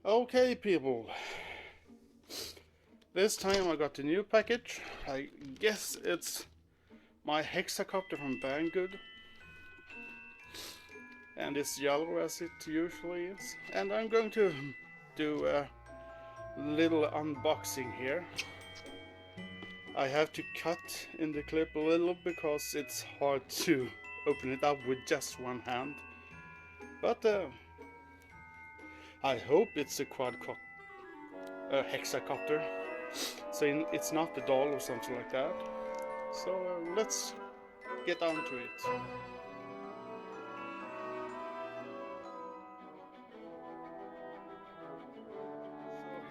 Okay, people. This time I got a new package. I guess it's my Hexacopter from Banggood. And it's yellow as it usually is. And I'm going to do a little unboxing here. I have to cut in the clip a little because it's hard to open it up with just one hand. But I hope it's a Hexacopter. So it's not the doll or something like that. So let's get on to it. So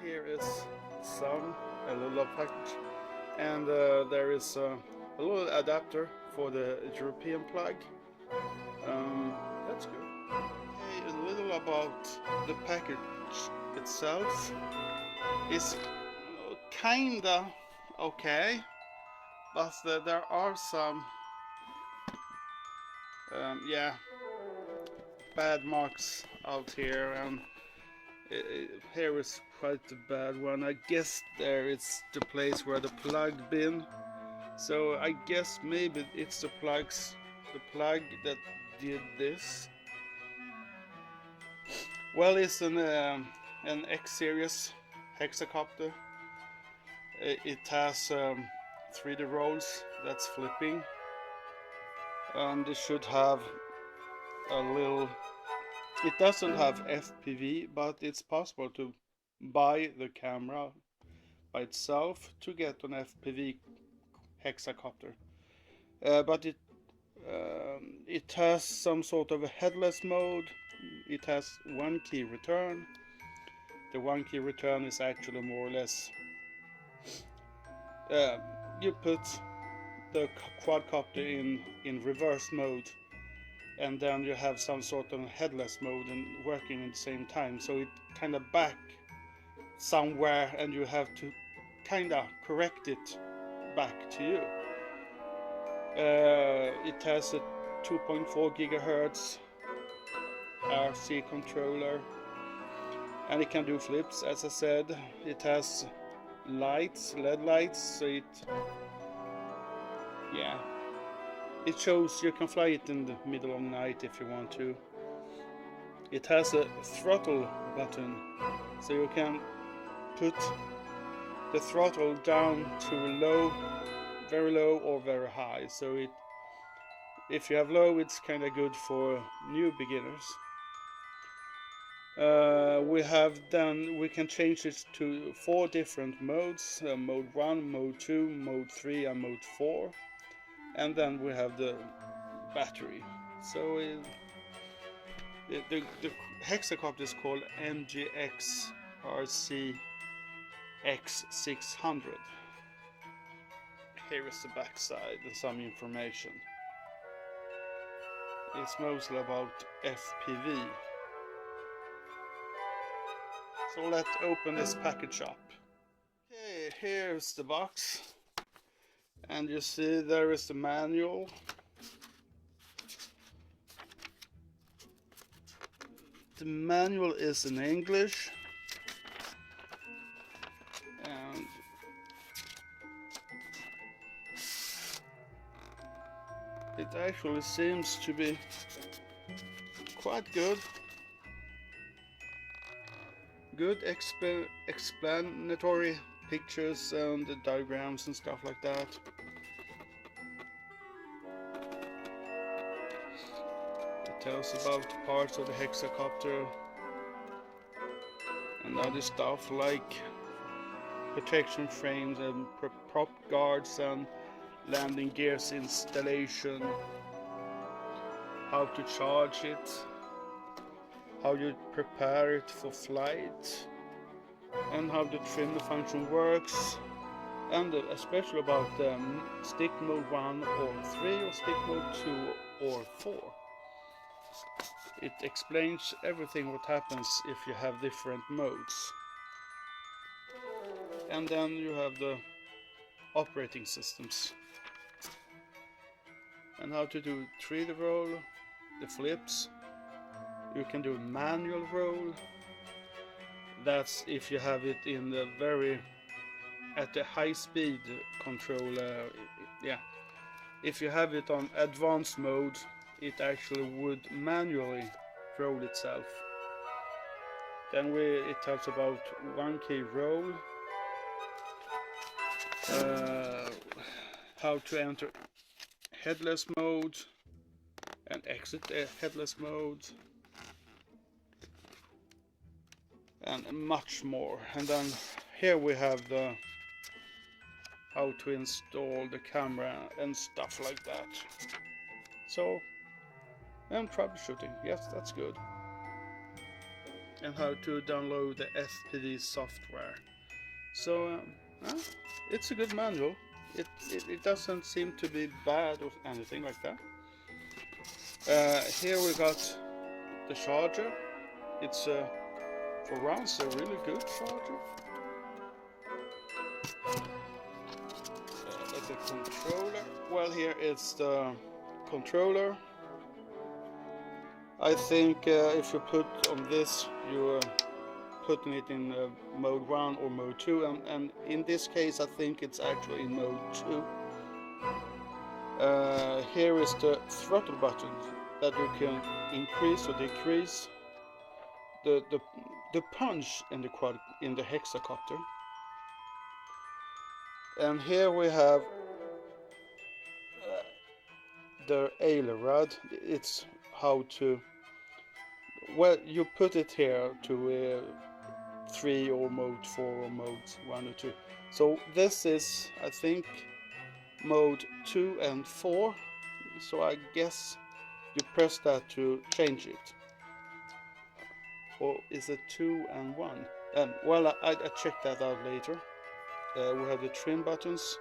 here is a little package, and there is a little adapter for the European plug. That's good. Okay, a little about the package itself. It's kinda okay, but there are some bad marks out here, and here is quite a bad one. I guess there is the place where the plug been, so I guess maybe it's the plug that did this. Well, it's an X series Hexacopter. It has 3D rolls that's flipping, and it should have a little. It doesn't have FPV, but it's possible to buy the camera by itself to get an FPV Hexacopter. But it has some sort of a headless mode. It has one key return. The one key return is actually more or less you put the quadcopter in reverse mode, and then you have some sort of headless mode and working at the same time, so it kind of back somewhere and you have to kind of correct it back to you. It has a 2.4 gigahertz RC controller, and it can do flips, as I said. It has lights, LED lights, so it shows you can fly it in the middle of the night if you want to. It has a throttle button, so you can put the throttle down to low, very low, or very high. So if you have low, it's kind of good for new beginners. We can change it to 4 different modes: mode 1, mode 2, mode 3, and mode 4. And then we have the battery. So the Hexacopter is called MJX X600. Here is the back side and some information. It's mostly about FPV. So let's open this package up. Okay, here's the box. And you see there is the manual. The manual is in English. And it actually seems to be quite good. Good explanatory pictures and the diagrams and stuff like that. It tells about parts of the Hexacopter and other stuff like protection frames and prop guards and landing gears installation, how to charge it, how you prepare it for flight, and how the trim function works, and especially about stick mode 1 or 3 or stick mode 2 or 4. It explains everything what happens if you have different modes. And then you have the operating systems and how to do 3D roll, the flips. You can do manual roll, That's if you have it in the at the high speed control. Yeah, if you have it on advanced mode, it actually would manually roll itself. Then it talks about 1 key roll, how to enter headless mode and exit headless mode, and much more. And then here we have the how to install the camera and stuff like that. So, and troubleshooting, yes, that's good. And how to download the SPD software. So it's a good manual. It doesn't seem to be bad or anything like that. Here we got the charger. It's for once a really good charger. The controller. Well, here it's the controller. I think if you put on this, you're putting it in mode 1 or mode 2, and in this case I think it's actually in mode 2. Here is the throttle button that you can increase or decrease the punch in the Hexacopter. And here we have the ailer rod. It's how to, well, you put it here to 3 or mode 4 or mode 1 or 2. So this is, I think, mode 2 and 4. So I guess you press that to change it. Or is it 2 and 1? Well, I check that out later. We have the trim buttons.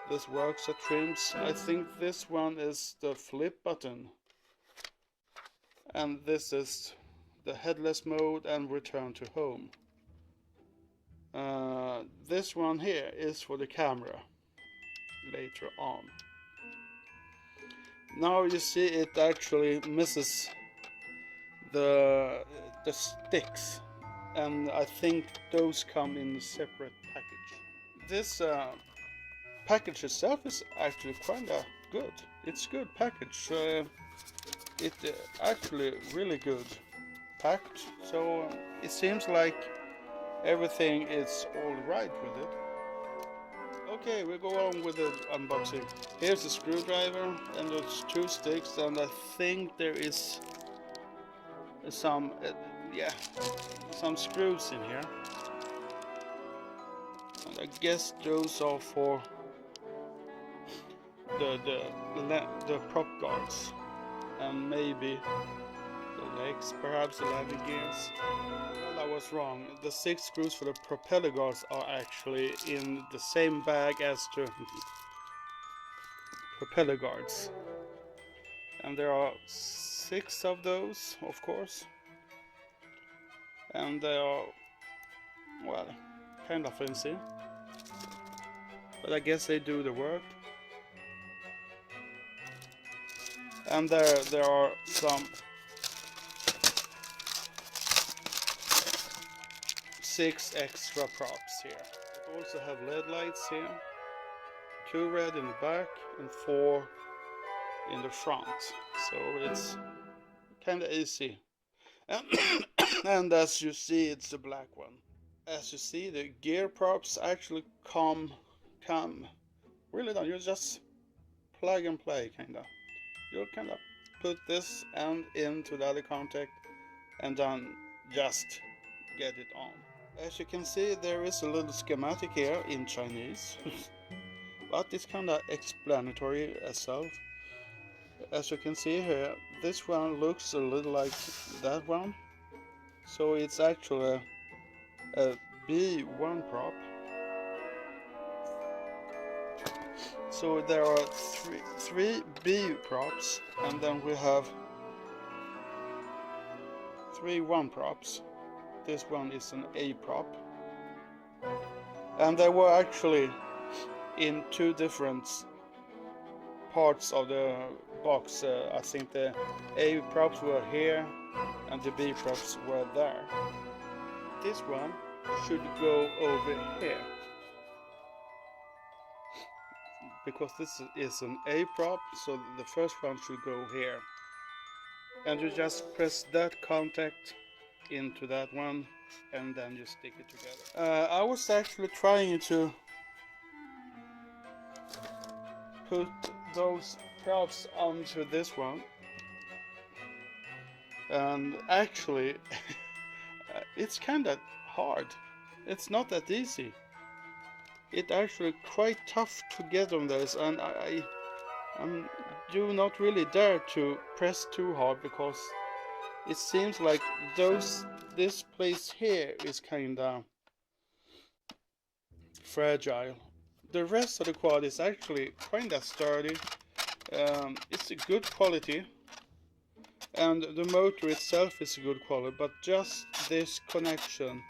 This works at trims. I think this one is the flip button. And this is the headless mode and return to home. This one here is for the camera later on. Now you see it actually misses the sticks, and I think those come in a separate package. This package itself is actually kinda good. It's a good package. It actually really good packed, so it seems like everything is all right with it. Okay, we go on with the unboxing. Here's the screwdriver and those 2 sticks, and I think there is some some screws in here, and I guess those are for the prop guards, and maybe the legs, perhaps the landing gears. Well, I was wrong. The 6 screws for the propeller guards are actually in the same bag as the propeller guards, and there are 6 of those, of course, and they are, well, kind of fancy, but I guess they do the work. And there are some 6 extra props here. We also have LED lights here, 2 red in the back and 4 in the front, so it's kind of easy. And as you see, it's the black one. As you see, the gear props actually come really down. You just plug and play, kinda. You kinda put this end into the other contact and then just get it on. As you can see, there is a little schematic here in Chinese, but it's kinda explanatory itself. As you can see here, this one looks a little like that one, so it's actually a B1 prop. So there are three B props, and then we have 3 1 props. This one is an A prop, and they were actually in 2 different parts of the box. I think the A props were here and the B props were there. this one should go over here, because this is an A prop, so the first one should go here. And you just press that contact into that one, and then you stick it together. I was actually trying to put those props onto this one, and actually it's kind of hard. It's not that easy. It's actually quite tough to get on this, and I do not really dare to press too hard, because it seems like this place here is kinda fragile. The rest of the quad is actually kinda sturdy. It's a good quality, and the motor itself is a good quality, but just this connection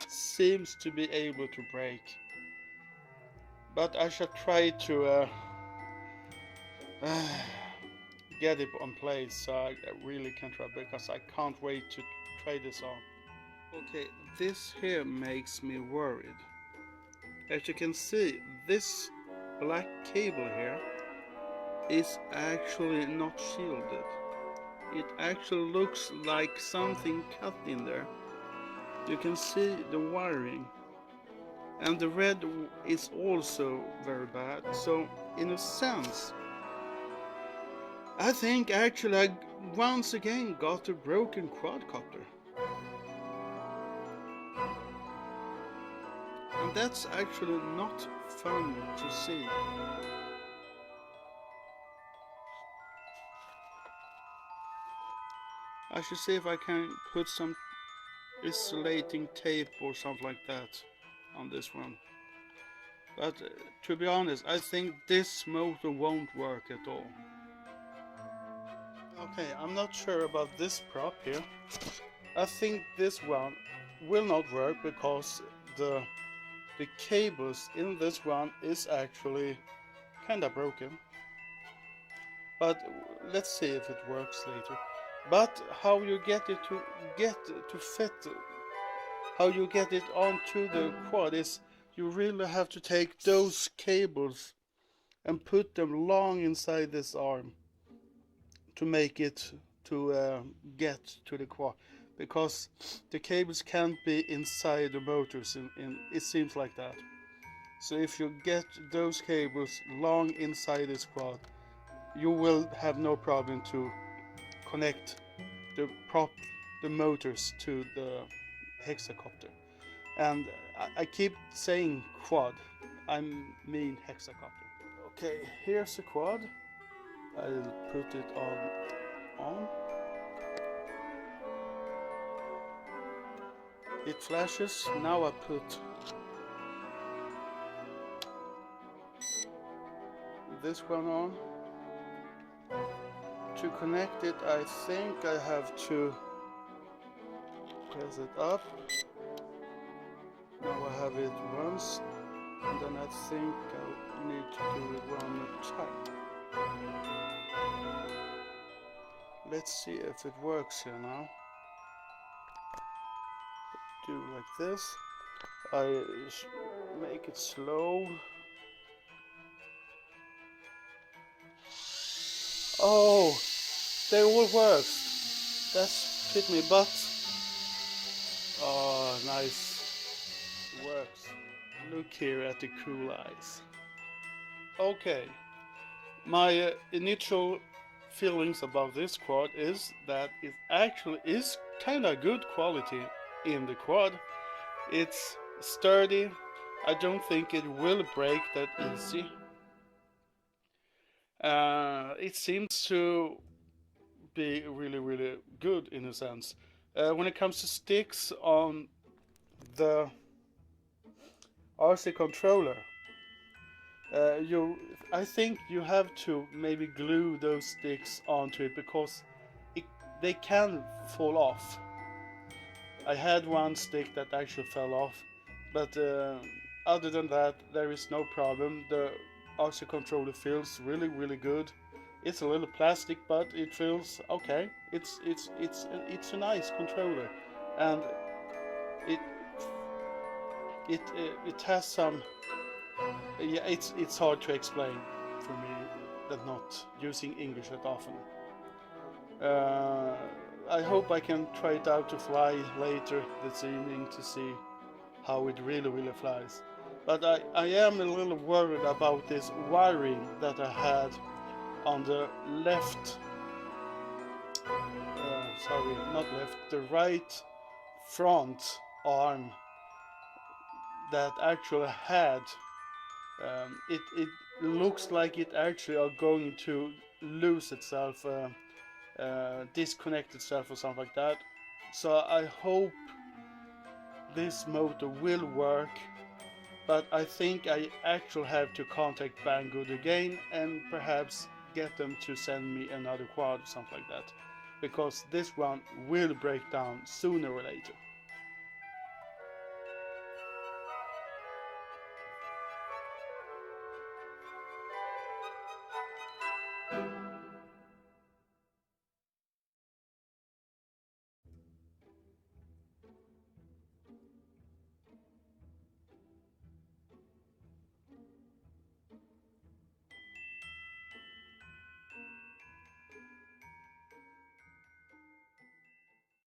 seems to be able to break. But I shall try to get it on place, so I really can try, because I can't wait to try this on. Okay, this here makes me worried. As you can see, this black cable here is actually not shielded. It actually looks like something cut in there. You can see the wiring, and the red is also very bad. So in a sense, I think actually I once again got a broken quadcopter. And that's actually not fun to see. I should see if I can put some insulating tape or something like that on this one. But to be honest, I think this motor won't work at all. Okay, I'm not sure about this prop here. I think this one will not work, because the cables in this one is actually kinda broken. But let's see if it works later. But how you get it to fit, how you get it onto the quad, is you really have to take those cables and put them long inside this arm to make it to get to the quad, because the cables can't be inside the motors, it seems like that. So if you get those cables long inside this quad, you will have no problem to connect the motors to the Hexacopter. And I keep saying quad, I mean Hexacopter. Okay, here's the quad. I'll put it on. It flashes. Now I put this one on. To connect it, I think I have to press it up. Now I have it once, and then I think I need to do it one more time. Let's see if it works here now. Do like this. I make it slow. Oh, they all work. That's hit me, but oh, nice. It works. Look here at the cool eyes. Okay, my initial feelings about this quad is that it actually is kind of good quality in the quad. It's sturdy. I don't think it will break that easy. It seems to be really good in a sense. When it comes to sticks on the RC controller, I think you have to maybe glue those sticks onto it, because they can fall off. I had one stick that actually fell off, but other than that, there is no problem. The RC controller feels really good. It's a little plastic, but it feels okay. It's a nice controller, and it has some, yeah, it's hard to explain for me that not using English that often. I hope I can try it out to fly later this evening to see how it really flies. But I am a little worried about this wiring that I had on the left, sorry, not left, the right front arm that actually had, it looks like it actually are going to lose itself, disconnect itself or something like that. So I hope this motor will work, but I think I actually have to contact Banggood again and perhaps get them to send me another quad or something like that, because this one will break down sooner or later.